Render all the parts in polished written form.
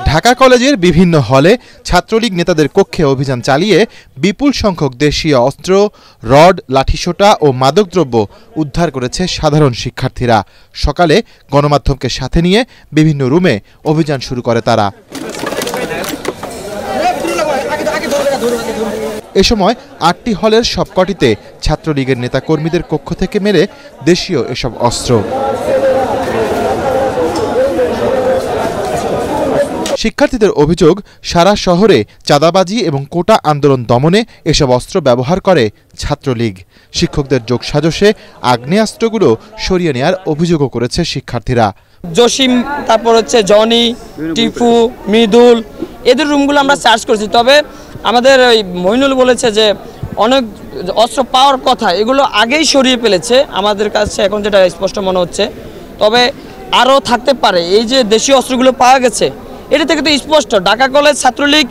ঢাকা কলেজের বিভিন্ন হলে ছাত্রলীগ নেতাদের কক্ষে অভিযান চালিয়ে বিপুল সংখ্যক দেশীয় অস্ত্র, রড, লাঠিসোঁটা ও মাদকদ্রব্য উদ্ধার করেছে সাধারণ শিক্ষার্থীরা। সকালে গণমাধ্যমকে সাথে নিয়ে বিভিন্ন রুমে অভিযান শুরু করে তারা। এ সময় ৮টি হলের সবকটিতে ছাত্রলীগের নেতাকর্মীদের কক্ষ থেকে মেলে দেশীয় এসব অস্ত্র। শিক্ষার্থীদের অভিযোগ, সারা শহরে চাঁদাবাজি এবং কোটা আন্দোলন দমনে এসব অস্ত্র ব্যবহার করে ছাত্রলীগ। শিক্ষকদের যোগসাজশে আগ্নেয়াস্ত্রগুলো সরিয়ে নেওয়ার অভিযোগও করেছে শিক্ষার্থীরা। জসিম, তারপর হচ্ছে জনি, টিপু, মৃদুল, এদের রুমগুলো আমরা সার্চ করছি। তবে আমাদের ওই মইনুল বলেছে যে অনেক অস্ত্র পাওয়ার কথা, এগুলো আগেই সরিয়ে ফেলেছে আমাদের কাছে, এখন যেটা স্পষ্ট মনে হচ্ছে। তবে আরও থাকতে পারে। এই যে দেশীয় অস্ত্রগুলো পাওয়া গেছে, এটা থেকে তো স্পষ্ট ঢাকা কলেজ ছাত্রলীগ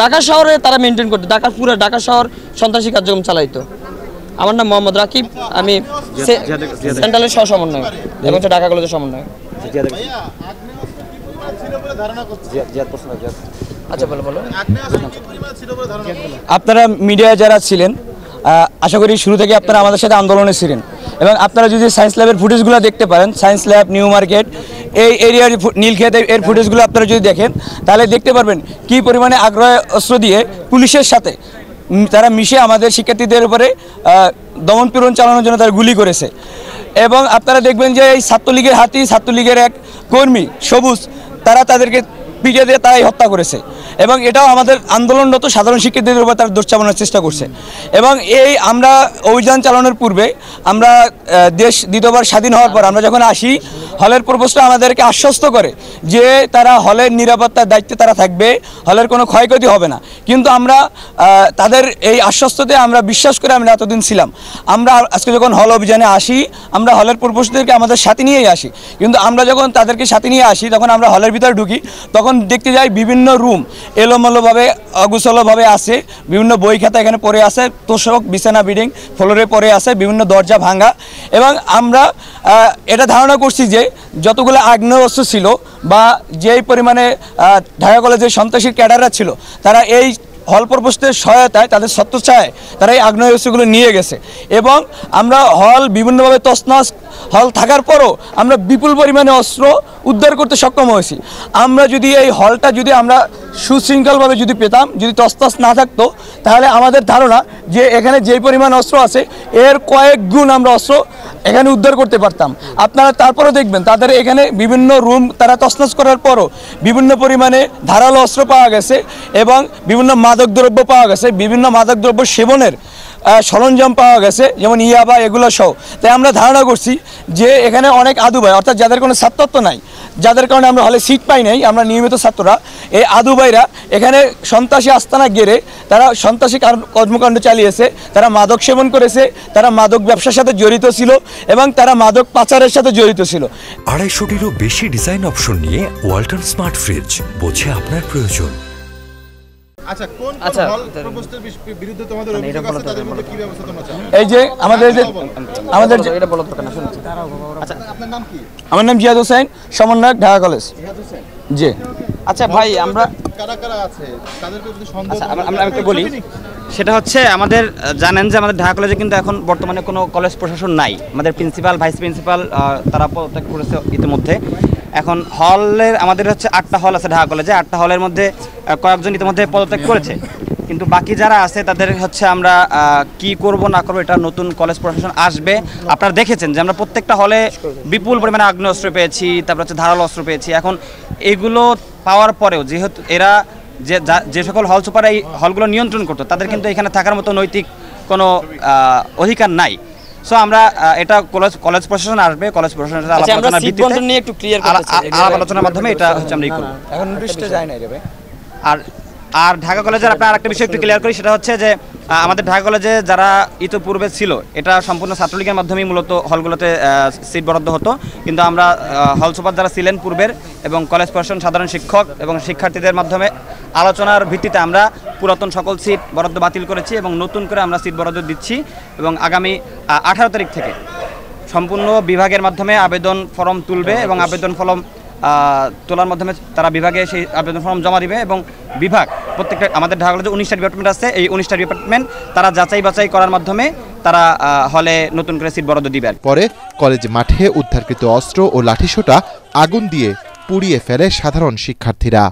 ঢাকা শহরে তারা মেনটেন করতো, ঢাকা শহর সন্ত্রাসী কার্যক্রম চালাইতো। আমার নাম মোহাম্মদ রাকিব, আমি সেন্ট্রালের সহ সমন্বয়ক এবং ঢাকা কলেজের সমন্বয়ক। আচ্ছা বলো। আপনারা মিডিয়ায় যারা ছিলেন, আশা করি শুরু থেকে আপনারা আমাদের সাথে আন্দোলনে ছিলেন, এবং আপনারা যদি সায়েন্স ল্যাবের ফুটেজগুলো দেখতে পারেন, সায়েন্স ল্যাব, নিউ মার্কেট, এই এরিয়ার নীলক্ষেত এর ফুটেজগুলো আপনারা যদি দেখেন, তাহলে দেখতে পারবেন কী পরিমাণে আগ্রহ অস্ত্র দিয়ে পুলিশের সাথে তারা মিশে আমাদের শিক্ষার্থীদের উপরে দমন পীড়ন চালানোর জন্য তারা গুলি করেছে। এবং আপনারা দেখবেন যে এই ছাত্রলীগের হাতি, ছাত্রলীগের এক কর্মী সবুজ, তারা তাদেরকে পিটিয়ে দিয়ে তারাই হত্যা করেছে। এবং এটাও আমাদের আন্দোলনরত সাধারণ শিক্ষার্থীদের উপর তারা দোষ চাপানোর চেষ্টা করছে। এবং এই আমরা অভিযান চালানোর পূর্বে আমরা দেশ দ্বিতীয়বার স্বাধীন হওয়ার পর আমরা যখন আসি, হলের প্রভোস্ট আমাদেরকে আশ্বস্ত করে যে তারা হলের নিরাপত্তার দায়িত্বে তারা থাকবে, হলের কোনো ক্ষয়ক্ষতি হবে না। কিন্তু আমরা তাদের এই আশ্বস্ততে আমরা বিশ্বাস করে আমরা এতদিন ছিলাম। আমরা আজকে যখন হল অভিযানে আসি, আমরা হলের প্রভোস্টদেরকে আমাদের সাথে নিয়েই আসি। কিন্তু আমরা যখন তাদেরকে সাথে নিয়ে আসি, তখন আমরা হলের ভিতরে ঢুকি, তখন দেখতে যাই বিভিন্ন রুম এলোমেলোভাবে অগুছলভাবে আছে, বিভিন্ন বই খাতা এখানে পড়ে আছে, তোষক, বিছানা, বিডিং ফ্লোরে পড়ে আছে, বিভিন্ন দরজা ভাঙা। এবং আমরা এটা ধারণা করছি যে যতগুলো আগ্নেয়াস্ত্র ছিল বা যেই পরিমাণে ঢাকা কলেজের সন্ত্রাসীর ক্যাডাররা ছিল, তারা এই হল প্রভোস্টের সহায়তায়, তাদের ছত্রছায়ায় তারা এই আগ্নেয়াস্ত্রগুলো নিয়ে গেছে। এবং আমরা হল বিভিন্নভাবে তছনছ হল থাকার পরও আমরা বিপুল পরিমাণে অস্ত্র উদ্ধার করতে সক্ষম হয়েছি। আমরা যদি এই হলটা যদি আমরা সুশৃঙ্খলভাবে যদি পেতাম, যদি তছনছ না থাকতো, তাহলে আমাদের ধারণা যে এখানে যেই পরিমাণ অস্ত্র আছে এর কয়েক গুণ আমরা অস্ত্র এখানে উদ্ধার করতে পারতাম। আপনারা তারপরও দেখবেন তাদের এখানে বিভিন্ন রুম তারা তছনছ করার পরও বিভিন্ন পরিমাণে ধারালো অস্ত্র পাওয়া গেছে এবং বিভিন্ন মাদকদ্রব্য পাওয়া গেছে, বিভিন্ন মাদকদ্রব্য সেবনের সরঞ্জাম পাওয়া গেছে, যেমন ইয়াবা, এগুলো সহ। তাই আমরা ধারণা করছি যে এখানে অনেক আদুভাই, অর্থাৎ যাদের কোনো ছাত্রত্ব নাই, যাদের কারণে আমরা হলে সিট পাই নাই, আমরা নিয়মিত ছাত্ররা, এই আদুভাইরা এখানে সন্ত্রাসী আস্তানা গেড়ে তারা সন্ত্রাসী কর্মকাণ্ড চালিয়েছে, তারা মাদক সেবন করেছে, তারা মাদক ব্যবসার সাথে জড়িত ছিল এবং তারা মাদক পাচারের সাথে জড়িত ছিল। 250-টিরও বেশি ডিজাইন অপশন নিয়ে ওয়ালটন স্মার্ট ফ্রিজ, বোঝে আপনার প্রয়োজন। এই যে আমাদের আমার নাম জিয়াদ হোসেন, সমন্বয়ক, ঢাকা কলেজ। জি আচ্ছা ভাই, আমরা একটু বলি, সেটা হচ্ছে আমাদের জানেন যে আমাদের ঢাকা কলেজে কিন্তু এখন বর্তমানে কোনো কলেজ প্রশাসন নাই। আমাদের প্রিন্সিপাল, ভাইস প্রিন্সিপাল তারা পদত্যাগ করেছে ইতিমধ্যে। এখন হলের আমাদের হচ্ছে 8টা হল আছে ঢাকা কলেজে, 8টা হলের মধ্যে কয়েকজন ইতিমধ্যে পদত্যাগ করেছে, কিন্তু বাকি যারা আছে তাদের হচ্ছে আমরা কি করব না করবো এটা নতুন কলেজ প্রশাসন আসবে। আপনারা দেখেছেন যে আমরা প্রত্যেকটা হলে বিপুল পরিমাণে আগ্নেয়াস্ত্র পেয়েছি, তারপর হচ্ছে ধারালো অস্ত্র পেয়েছি। এখন এগুলো পাওয়ার পরেও যেহেতু এরা যে সকল হল সুপার এই হলগুলো নিয়ন্ত্রণ করতো, তাদের কিন্তু এখানে থাকার মতো নৈতিক কোনো অধিকার নাই। সো আমরা এটা কলেজ প্রশাসন আসবে, কলেজ প্রশাসনের আলোচনার মাধ্যমে এটা হচ্ছে আমরা এখন নোটিশটা যায় না রে ভাই। আর ঢাকা কলেজের আপনার আরেকটা বিষয় একটু ক্লিয়ার করি, সেটা হচ্ছে যে আমাদের ঢাকা কলেজে যারা ইতিপূর্বে ছিল, এটা সম্পূর্ণ ছাত্রলীগের মাধ্যমেই মূলত হলগুলোতে সিট বরাদ্দ হতো, কিন্তু আমরা হল সুপার যারা ছিলেন পূর্বের এবং কলেজ প্রশাসন, সাধারণ শিক্ষক এবং শিক্ষার্থীদের মাধ্যমে আলোচনার ভিত্তিতে আমরা পুরাতন সকল সিট বরাদ্দ বাতিল করেছি এবং নতুন করে আমরা সিট বরাদ্দ দিচ্ছি। এবং আগামী 18 তারিখ থেকে সম্পূর্ণ বিভাগের মাধ্যমে আবেদন ফর্ম তুলবে এবং আবেদন ফর্ম তোলার মাধ্যমে তারা বিভাগে সেই আবেদন ফর্ম জমা দিবে এবং বিভাগ প্রত্যেকটা আমাদের ঢাকা কলেজে 19টা ডিপার্টমেন্ট আছে, এই 19টা ডিপার্টমেন্ট তারা যাচাই বাছাই করার মাধ্যমে তারা হলে নতুন করে সিট বরাদ্দ দিবে। পরে কলেজ মাঠে উদ্ধারকৃত অস্ত্র ও লাঠিসোঁটা আগুন দিয়ে পুড়িয়ে ফেলে সাধারণ শিক্ষার্থীরা।